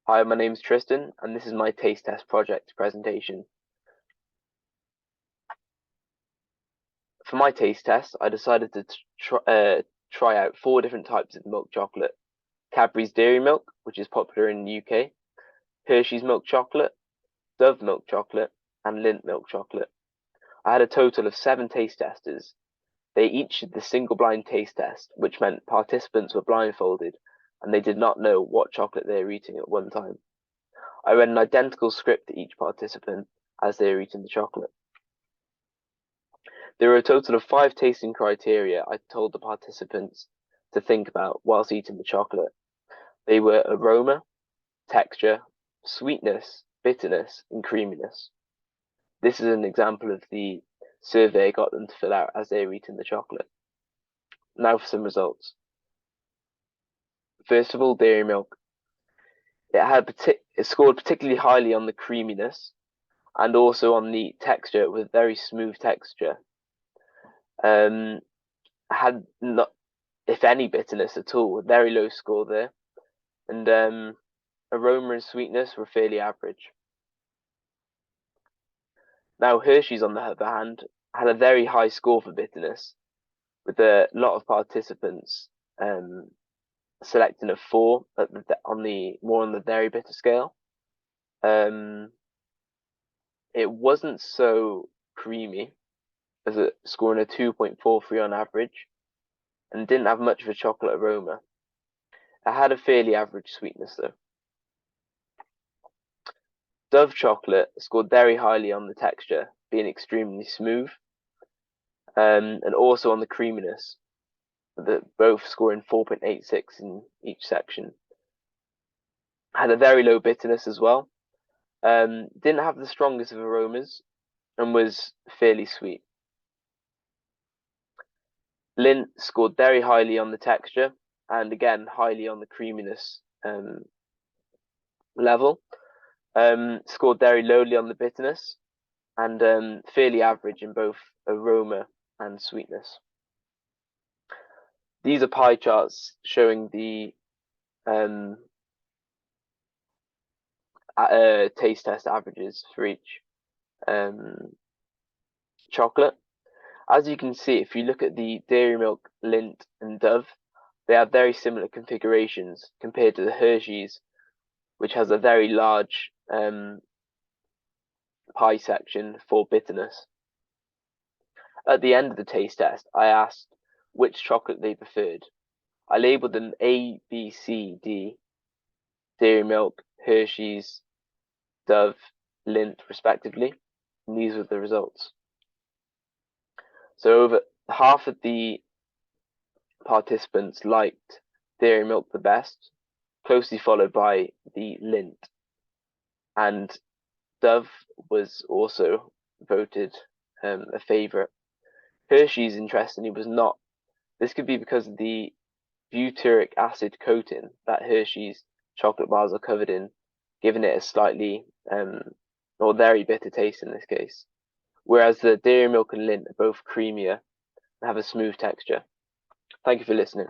Hi, my name's Tristan, and this is my taste test project presentation. For my taste test, I decided to try out 4 different types of milk chocolate. Cadbury's Dairy Milk, which is popular in the UK, Hershey's Milk Chocolate, Dove Milk Chocolate, and Lindt Milk Chocolate. I had a total of 7 taste testers. They each did the single blind taste test, which meant participants were blindfolded and they did not know what chocolate they were eating at one time. I read an identical script to each participant as they were eating the chocolate. There were a total of 5 tasting criteria I told the participants to think about whilst eating the chocolate. They were aroma, texture, sweetness, bitterness, and creaminess. This is an example of the survey I got them to fill out as they were eating the chocolate. Now for some results. First of all, dairy milk. It scored particularly highly on the creaminess and also on the texture, with very smooth texture. Had not, if any, bitterness at all, a very low score there. And aroma and sweetness were fairly average. Now Hershey's, on the other hand, had a very high score for bitterness, with a lot of participants selecting a 4 on the very bitter scale. It wasn't so creamy, as it scoring a 2.43 on average, and didn't have much of a chocolate aroma. It had a fairly average sweetness though. Dove chocolate scored very highly on the texture, being extremely smooth, and also on the creaminess, both scoring 4.86 in each section. Had a very low bitterness as well. Didn't have the strongest of aromas, and was fairly sweet. Lindt scored very highly on the texture, and again highly on the creaminess level. Scored very lowly on the bitterness, and fairly average in both aroma and sweetness. These are pie charts showing the taste test averages for each chocolate. As you can see, if you look at the Dairy Milk, Lindt, and Dove, they have very similar configurations compared to the Hershey's, which has a very large pie section for bitterness. At the end of the taste test, I asked which chocolate they preferred. I labelled them A, B, C, D, Dairy Milk, Hershey's, Dove, Lindt, respectively, and these were the results. So over half of the participants liked Dairy Milk the best, closely followed by the Lindt, and Dove was also voted a favourite. Hershey's, interestingly, was not. This could be because of the butyric acid coating that Hershey's chocolate bars are covered in, giving it a slightly or very bitter taste in this case. Whereas the Dairy Milk and Lindt are both creamier and have a smooth texture. Thank you for listening.